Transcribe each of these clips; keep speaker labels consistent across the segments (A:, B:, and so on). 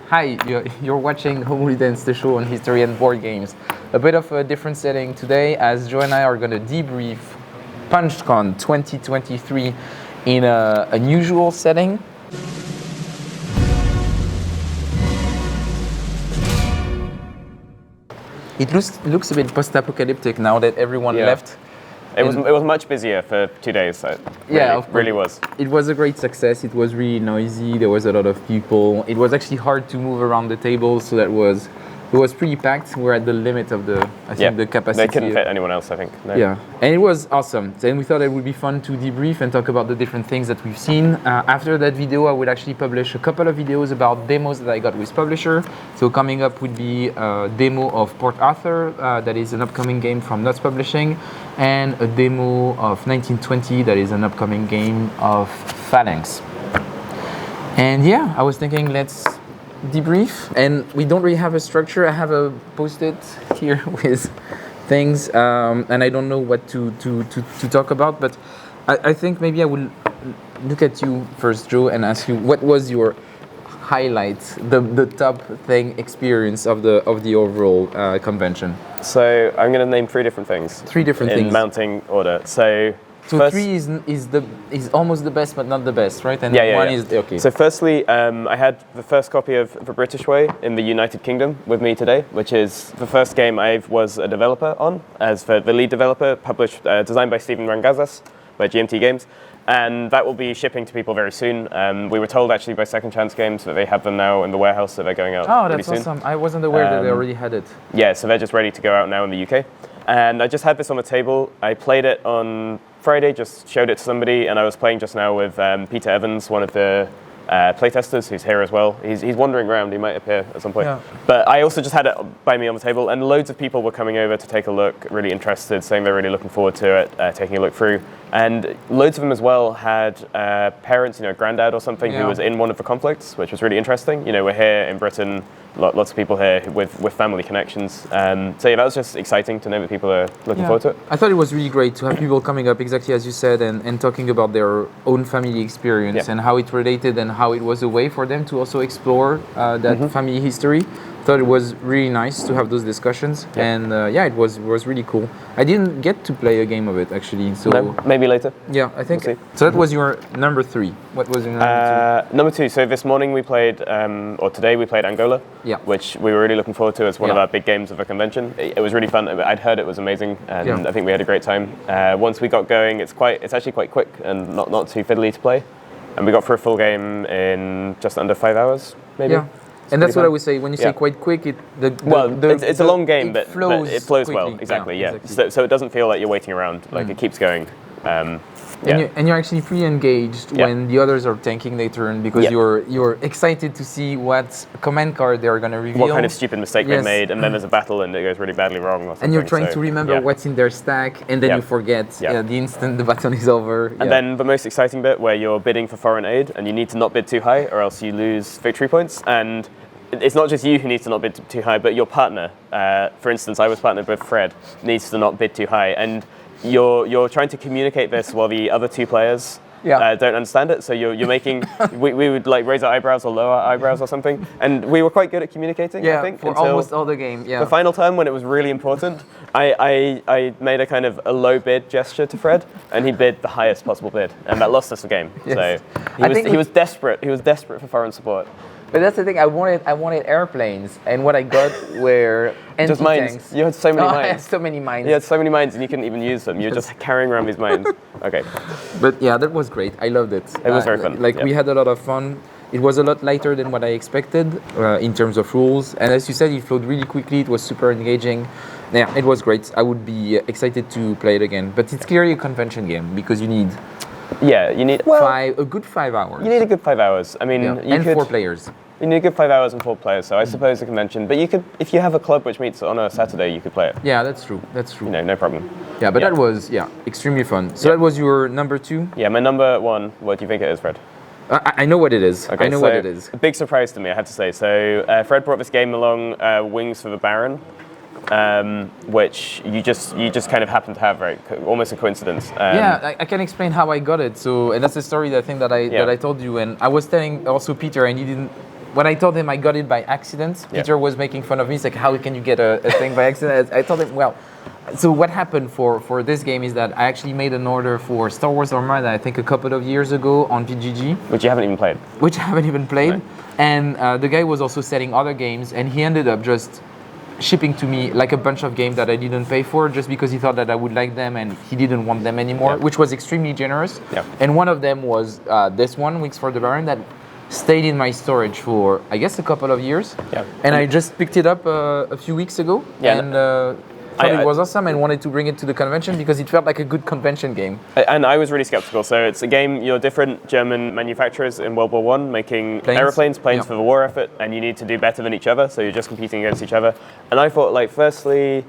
A: Hi, you're watching Holy Dance, the show on history and board games. A bit of a different setting today, as Joe and I are going to debrief PunchCon 2023 in an unusual setting. It looks a bit post-apocalyptic now that everyone left.
B: It was much busier for 2 days, so it really was.
A: It was a great success. It was really noisy. There was a lot of people. It was actually hard to move around the tables, so it was pretty packed. We're at the limit of the capacity.
B: They couldn't fit anyone else, I think. No.
A: Yeah, and it was awesome. Then we thought it would be fun to debrief and talk about the different things that we've seen. After that video, I would actually publish a couple of videos about demos that I got with publisher. So coming up would be a demo of Port Arthur, that is an upcoming game from Nuts Publishing, and a demo of 1920, that is an upcoming game of Phalanx. And yeah, I was thinking let's debrief, and we don't really have a structure. I have a post-it here with things, and I don't know what to talk about, but I think maybe I will look at you first, Joe, and ask you what was your highlight, the top thing experience of the overall convention.
B: So I'm going to name three different things. In mounting order. So
A: first, 3 is almost the best, but not the best, right? And one is okay.
B: So firstly, I had the first copy of The British Way in the United Kingdom with me today, which is the first game I was a developer on, as the lead developer, published, designed by Stephen Rangazas by GMT Games, and that will be shipping to people very soon. We were told actually by Second Chance Games that they have them now in the warehouse, so they're going out pretty soon.
A: Oh, that's awesome! I wasn't aware that they already had it.
B: Yeah, so they're just ready to go out now in the UK. And I just had this on the table. I played it on Friday, just showed it to somebody, and I was playing just now with Peter Evans, one of the playtesters, who's here as well. He's wandering around, he might appear at some point. Yeah. But I also just had it by me on the table, and loads of people were coming over to take a look, really interested, saying they're really looking forward to it, taking a look through. And loads of them as well had parents, granddad or something, who was in one of the conflicts, which was really interesting. We're here in Britain, lots of people here with family connections. So yeah, that was just exciting to know that people are looking forward to it.
A: I thought it was really great to have people coming up, exactly as you said, and talking about their own family experience and how it related and how it was a way for them to also explore that family history. Thought it was really nice to have those discussions, and it was really cool. I didn't get to play a game of it actually, so
B: maybe later.
A: Yeah, I think. We'll so that was your number 3. What was your number 2?
B: Number 2. So this morning we played, or today we played Angola, which we were really looking forward to as one of our big games of the convention. It was really fun. I'd heard it was amazing, and I think we had a great time. Once we got going, it's actually quite quick and not too fiddly to play, and we got through a full game in just under 5 hours, maybe.
A: Yeah. And that's what I would say. When you say quite quick,
B: it's a long game, but it flows
A: quickly.
B: well. Exactly, So it doesn't feel like you're waiting around. Like it keeps going.
A: And you're actually pretty engaged when the others are tanking their turn, because you're excited to see what command card they're going to reveal.
B: What kind of stupid mistake they made, and then there's a battle and it goes really badly wrong. Or
A: and you're trying to remember what's in their stack, and then you forget the instant the battle is over.
B: And then the most exciting bit, where you're bidding for foreign aid, and you need to not bid too high, or else you lose victory points. And it's not just you who needs to not bid too high, but your partner. For instance, I was partnered with Fred, needs to not bid too high, and you're trying to communicate this while the other two players don't understand it. So you're making we would like raise our eyebrows or lower our eyebrows or something, and we were quite good at communicating. I think
A: for almost all the game. Yeah.
B: The final turn, when it was really important, I made a kind of a low bid gesture to Fred, and he bid the highest possible bid, and that lost us the game. Yes. So he was desperate. He was desperate for foreign support.
A: But that's the thing. I wanted airplanes, and what I got were
B: just mines.
A: Tanks.
B: You had so many mines.
A: I had so many mines.
B: You had so many mines, and you couldn't even use them. You were just carrying around these mines. Okay.
A: But yeah, that was great. I loved it.
B: It was very fun.
A: We had a lot of fun. It was a lot lighter than what I expected in terms of rules, and as you said, it flowed really quickly. It was super engaging. Yeah, it was great. I would be excited to play it again. But it's clearly a convention game, because you need.
B: Yeah, you need
A: a good 5 hours.
B: You need a good 5 hours. I mean,
A: and 4 players.
B: You need a good 5 hours and 4 players. So I suppose a convention, but you could, if you have a club which meets on a Saturday, you could play it.
A: Yeah, that's true. That's true.
B: No problem.
A: Yeah, but that was extremely fun. So that was your number 2.
B: Yeah, my number 1. What do you think it is, Fred?
A: I know what it is.
B: Okay,
A: I know what it is.
B: A big surprise to me, I have to say. So Fred brought this game along, Wings for the Baron. Which you just kind of happen to have, right? Almost a coincidence.
A: I can explain how I got it. So, and that's the story that I told you. And I was telling also Peter, and he didn't when I told him I got it by accident, Peter was making fun of me. He's like, how can you get a thing by accident? I told him, well, so what happened for this game is that I actually made an order for Star Wars Armada, I think a couple of years ago on PGG.
B: Which you haven't even played.
A: Which I haven't even played.
B: Right.
A: And the guy was also selling other games, and he ended up just shipping to me like a bunch of games that I didn't pay for just because he thought that I would like them and he didn't want them anymore, which was extremely generous. And one of them was this one, Weeks for the Baron, that stayed in my storage for, I guess, a couple of years. And I just picked it up a few weeks ago and thought it was awesome and wanted to bring it to the convention because it felt like a good convention game.
B: And I was really skeptical. So it's a game, you're different German manufacturers in World War I making planes for the war effort, and you need to do better than each other. So you're just competing against each other. And I thought, like, firstly,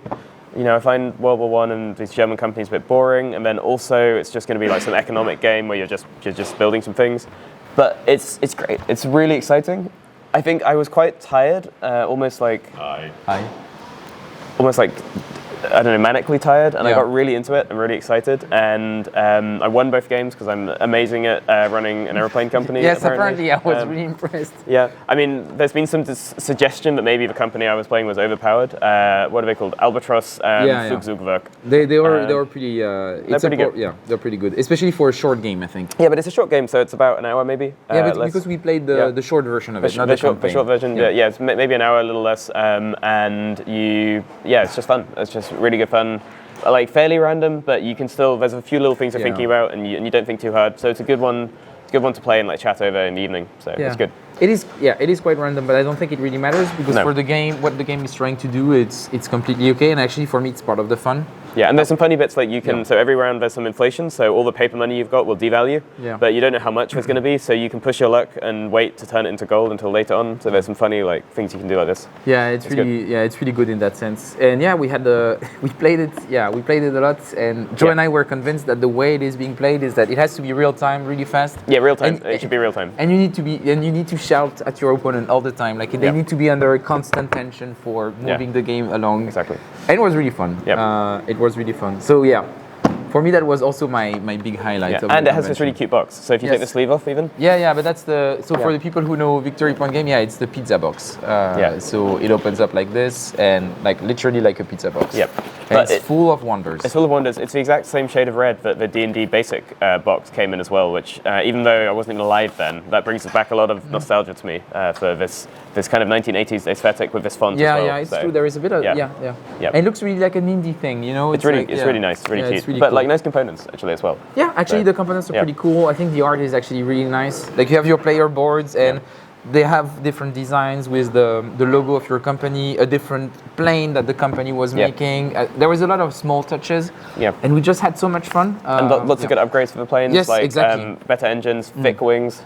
B: you know, I find World War I and these German companies a bit boring, and then also it's just going to be like some economic game where you're just building some things. But it's great. It's really exciting. I think I was quite tired, almost like I don't know, manically tired, and I got really into it and really excited, and I won both games because I'm amazing at running an airplane company.
A: Yes, apparently I was really impressed.
B: Yeah, I mean, there's been some suggestion that maybe the company I was playing was overpowered. What are they called? Albatross Flugzeugwerk.
A: They were pretty. They're pretty good. Yeah, they're pretty good, especially for a short game, I think.
B: Yeah, but it's a short game, so it's about an hour maybe.
A: Yeah, but because we played the short version of it, not the
B: short version. Yeah, it's maybe an hour, a little less, and it's just fun. It's just really good fun, like fairly random, but you can still, there's a few little things you're thinking about, and you don't think too hard, so it's a good one to play and like chat over in the evening, so it's good. It
A: is quite random, but I don't think it really matters because for the game, what the game is trying to do, it's completely okay, and actually for me it's part of the fun.
B: Yeah, and there's some funny bits, like you can, so every round there's some inflation, so all the paper money you've got will devalue, but you don't know how much there's going to be, so you can push your luck and wait to turn it into gold until later on, so there's some funny like things you can do like this.
A: Yeah, it's really good in that sense. And yeah, we played it a lot, and Joe and I were convinced that the way it is being played is that it has to be real time, really fast.
B: Yeah, real time. It should be real time.
A: And you need to shout at your opponent all the time. Like they need to be under a constant tension for moving the game along.
B: Exactly.
A: And it was really fun. It was really fun. So yeah, for me that was also my big highlight.
B: And it has this really cute box. So if you take the sleeve off even.
A: Yeah, but that's for the people who know Victory Point Game, it's the pizza box. So it opens up like this and like literally like a pizza box. And it's full of wonders.
B: It's full of wonders. It's the exact same shade of red that the D&D basic box came in as well, which even though I wasn't even alive then, that brings back a lot of nostalgia to me for this kind of 1980s aesthetic with this font as well.
A: Yeah, it's true. There is a bit of, And it looks really like an indie thing, you know?
B: It's really nice, really cute.
A: It's really
B: but
A: cool.
B: like nice components actually as well.
A: Yeah, actually the components are pretty cool. I think the art is actually really nice. Like you have your player boards and they have different designs with the logo of your company, a different plane that the company was making. There was a lot of small touches, and we just had so much fun.
B: And lots of good upgrades for the planes, better engines, thick wings.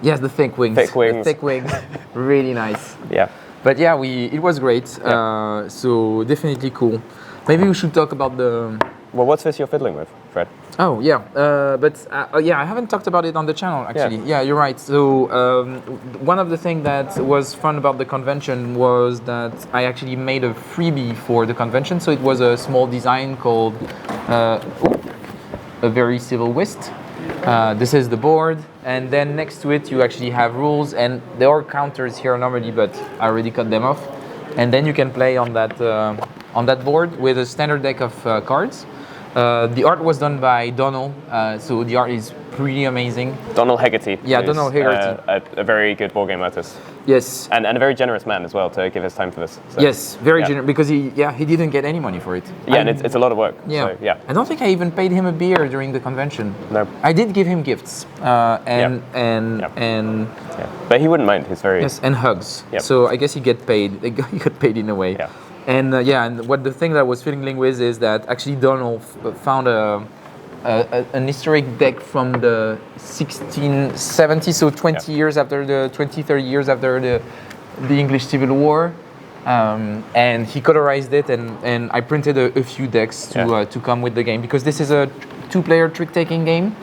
A: Yes, the thick wings. The thick wings, really nice.
B: Yeah.
A: But it was great. So definitely cool. Maybe we should talk about the.
B: Well, what's this you're fiddling with, Fred?
A: Oh yeah, I haven't talked about it on the channel actually. Yeah, you're right. So one of the things that was fun about the convention was that I actually made a freebie for the convention. So it was a small design called a very civil WHIST. This is the board, and then next to it you actually have rules, and there are counters here normally, but I already cut them off. And then you can play on that board with a standard deck of cards. The art was done by Donald, so the art is pretty amazing.
B: Donald Hegarty.
A: Yeah, Donald Hegarty.
B: A very good wargame artist.
A: Yes.
B: And a very generous man as well to give his time for this. So,
A: yes, very generous, because he didn't get any money for it.
B: Yeah, and it's a lot of work.
A: Yeah.
B: So,
A: I don't think I even paid him a beer during the convention.
B: No.
A: I did give him gifts and
B: but he wouldn't mind. He's very
A: and hugs. Yep. So I guess he got paid. He got paid in a way.
B: Yeah.
A: And and what the thing that I was fiddling with is that actually Donald found an historic deck from the 1670s, so 20 years after 30 years after the English Civil War, and he colorized it, and I printed a few decks to come with the game, because this is a 2-player trick-taking game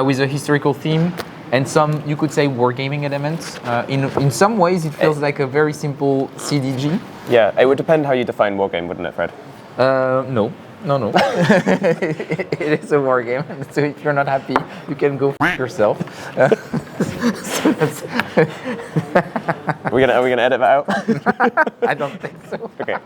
A: with a historical theme and some, you could say, wargaming elements. In some ways, it feels like a very simple CDG.
B: Yeah, it would depend how you define wargame, wouldn't it, Fred?
A: No. It is a war game, so if you're not happy, you can go f*** yourself. So
B: Are we gonna edit that out?
A: I don't think so.
B: Okay.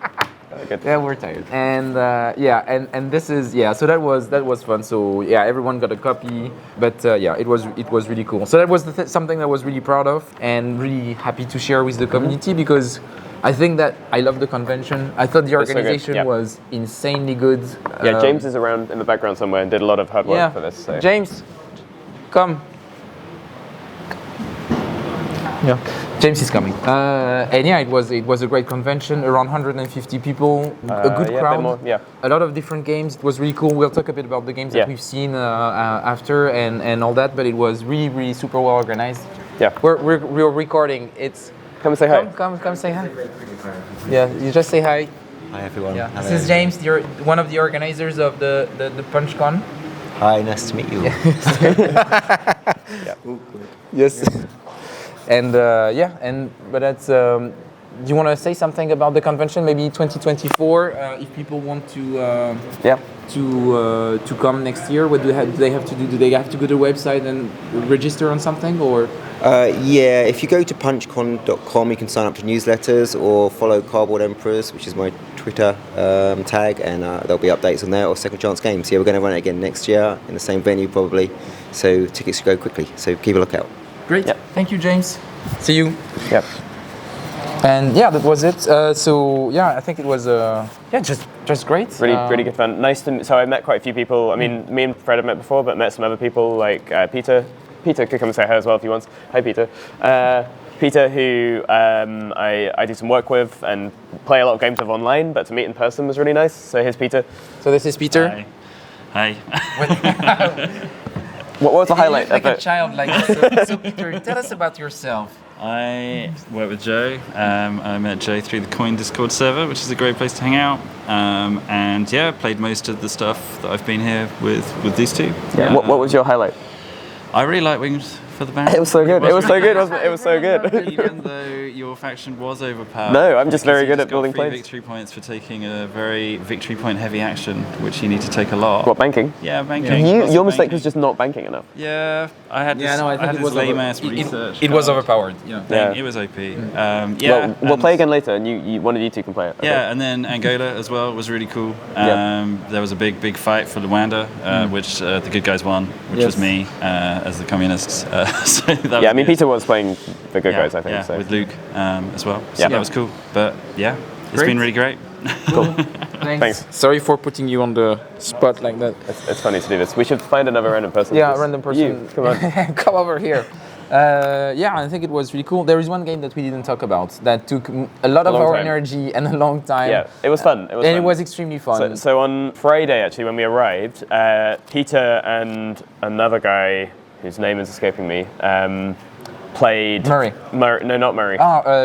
B: Good.
A: Yeah, we're tired. And and this is so that was fun. So yeah, everyone got a copy, but yeah, it was really cool. So that was something that I was really proud of and really happy to share with the community because I think that I love the convention. I thought the organization was insanely good.
B: Yeah, James is around in the background somewhere and did a lot of hard work for this. So.
A: James, come. Yeah, James is coming. And yeah, it was a great convention. Around 150 people, a good crowd. A lot of different games. It was really cool. We'll talk a bit about the games that we've seen after and all that. But it was really super well organized.
B: Yeah,
A: we're recording. It's
B: come say hi.
A: Come say hi. Yeah, you just say hi.
C: Hi everyone.
A: Yeah. This is James. You're one of the organizers of the PunchCon.
C: Hi, nice to meet you.
A: Yes. And but that's. Do you want to say something about the convention? Maybe 2024, if people want to to come next year. What do they have to do? Do they have to go to the website and register on something, or?
C: If you go to punchcon.com, you can sign up to newsletters or follow Cardboard Emperors, which is my Twitter tag, and there'll be updates on there, or Second Chance Games. Yeah, we're going to run it again next year in the same venue probably, so tickets go quickly, so keep a lookout.
A: Great. Yep. Thank you, James. See you.
B: Yep.
A: And yeah, that was it. So yeah, I think it was just great.
B: Really good fun. Nice to. So I met quite a few people. I mean, me and Fred have met before, but met some other people like Peter. Peter could come and say hi as well if he wants. Hi, Peter. Peter, who I do some work with and play a lot of games with online, but to meet in person was really nice. So here's Peter.
A: So this is Peter.
D: Hi.
B: What was the highlight?
A: Like a child, like so Peter, tell us about yourself.
D: I work with Joe. I met Joe through the Coin Discord server, which is a great place to hang out. And yeah, played most of the stuff that I've been here with these two.
B: Yeah. What was your highlight?
D: I really like Wings for the band.
B: It was so good. It was so good, wasn't it? It was so good.
D: Even though your faction was overpowered.
B: No, I'm just very good at building
D: planes.
B: planes.
D: Victory points for taking a very victory point heavy action, which you need to take a lot.
B: What, banking?
D: Yeah, banking.
B: Your mistake was just not banking enough.
D: Yeah, I had this,
A: I think it was
D: lame ass research.
A: It was overpowered. Yeah.
D: It was OP.
B: We'll play again later, and one of you two can play it. Okay.
D: Yeah, and then Angola as well was really cool. There was a big fight for Luanda, which the good guys won, which was me as the communists. So that
B: I mean, Peter was playing the good guys, I think.
D: Yeah,
B: so.
D: With Luke as well. So that was cool. But yeah, it's been really great.
B: Cool.
A: Thanks. Sorry for putting you on the spot like that.
B: It's funny to do this. We should find another random person.
A: Yeah, a random person.
B: You, come on.
A: Come over here. I think it was really cool. There is one game that we didn't talk about that took a lot of our energy and a long time.
B: Yeah, it was fun.
A: It was extremely fun.
B: So on Friday, actually, when we arrived, Peter and another guy whose name is escaping me played...
A: Murray.
B: No, not Murray.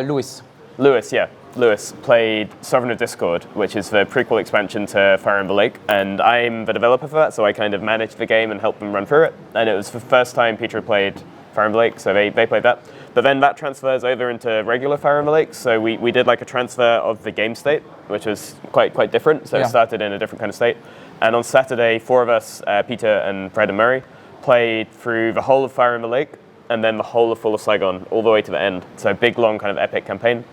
A: Lewis.
B: Lewis played Sovereign of Discord, which is the prequel expansion to Fire Emblem Lake, and I'm the developer for that, so I kind of managed the game and helped them run through it. And it was the first time Peter played Fire Emblem Lake, so they played that. But then that transfers over into regular Fire Emblem Lake, so we did like a transfer of the game state, which was quite different. So it started in a different kind of state. And on Saturday, 4 of us, Peter and Fred and Murray, played through the whole of Fire Emblem Lake and then the whole of Fall of Saigon, all the way to the end. So a big, long, kind of epic campaign.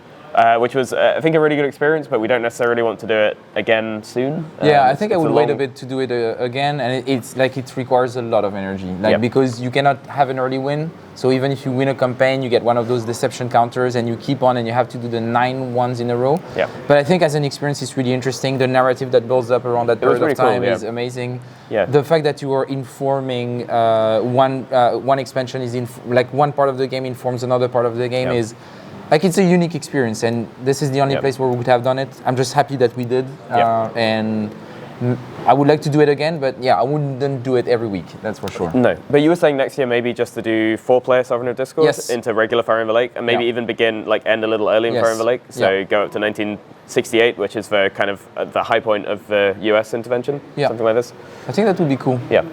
B: Which was, I think, a really good experience, but we don't necessarily want to do it again soon.
A: I think I would wait a bit to do it again, and it's like it requires a lot of energy, because you cannot have an early win. So even if you win a campaign, you get one of those deception counters, and you keep on, and you have to do the 9 ones in a row. Yeah. But I think as an experience, it's really interesting. The narrative that builds up around that period of time is amazing. Yeah. The fact that you are informing one expansion is like one part of the game informs another part of the game is. Like, it's a unique experience, and this is the only place where we would have done it. I'm just happy that we did, and I would like to do it again, but I wouldn't do it every week, that's for sure.
B: No, but you were saying next year maybe just to do 4-player Sovereign of Discord into regular Fire Emblem Lake, and maybe even end a little early in Fire Emblem Lake, so go up to 1968, which is the kind of the high point of the US intervention, something like this.
A: I think that would be cool. Yeah.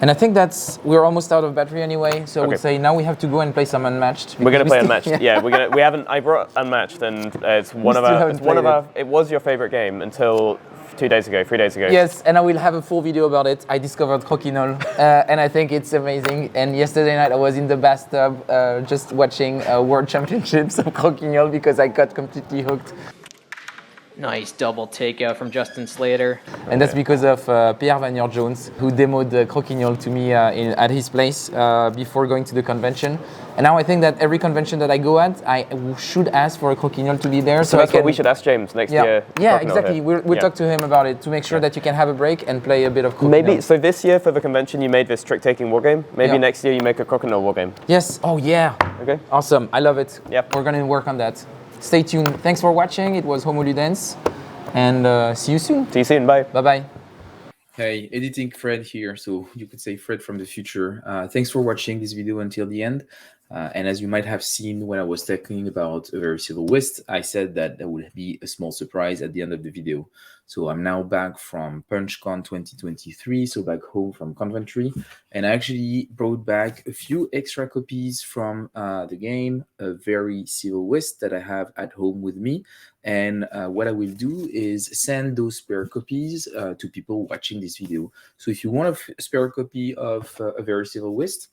A: And I think we're almost out of battery anyway, so I would say now we have to go and play some Unmatched.
B: We're gonna play Unmatched. We haven't. I brought Unmatched, and it's one of our. It was your favorite game until 3 days ago.
A: Yes, and I will have a full video about it. I discovered crokinole, and I think it's amazing. And yesterday night I was in the bathtub just watching World Championships of crokinole because I got completely hooked.
E: Nice double takeout from Justin Slater.
A: And that's because of Pierre Vanier Jones, who demoed the crokinole to me at his place before going to the convention. And now I think that every convention that I go at, I should ask for a crokinole to be there.
B: So that's what we should ask James next year.
A: Yeah, exactly. We'll talk to him about it to make sure that you can have a break and play a bit of crokinole.
B: Maybe, so this year for the convention you made this trick-taking wargame. Maybe next year you make a crokinole wargame.
A: Yes. Oh, yeah.
B: Okay.
A: Awesome. I love it.
B: Yep.
A: We're going to work on that. Stay tuned. Thanks for watching. It was Homo Ludens. And see you soon.
B: See you soon. Bye.
A: Bye-bye.
F: Hey, editing Fred here, so you could say Fred from the future. Thanks for watching this video until the end. And as you might have seen when I was talking about a very civil whist, I said that there would be a small surprise at the end of the video. So I'm now back from PunchCon 2023, so back home from Coventry, and I actually brought back a few extra copies from the game, a very civil whist that I have at home with me. And what I will do is send those spare copies to people watching this video. So if you want a spare copy of a very civil whist,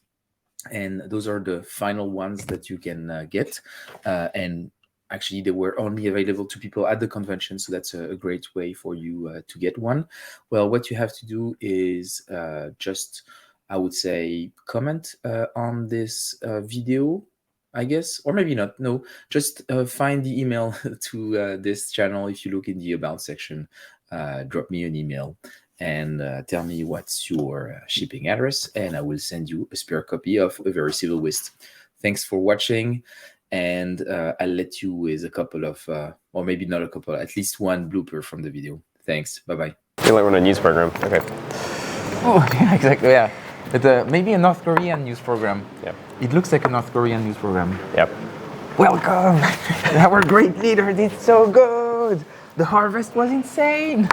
F: and those are the final ones that you can get, and actually they were only available to people at the convention, so that's a great way for you to get one. Well, what you have to do is just, I would say, comment on this video, I guess, or maybe not. No, just find the email to this channel. If you look in the about section, drop me an email and tell me what's your shipping address, and I will send you a spare copy of A Very Civil Whist. Thanks for watching, and I'll let you with a couple of, or maybe not a couple, at least one blooper from the video. Thanks. Bye-bye.
B: I feel like we're on a news program. Okay.
A: Oh, yeah, exactly, yeah. But maybe a North Korean news program.
B: Yeah.
A: It looks like a North Korean news program.
B: Yep.
A: Welcome! Our great leader did so good! The harvest was insane!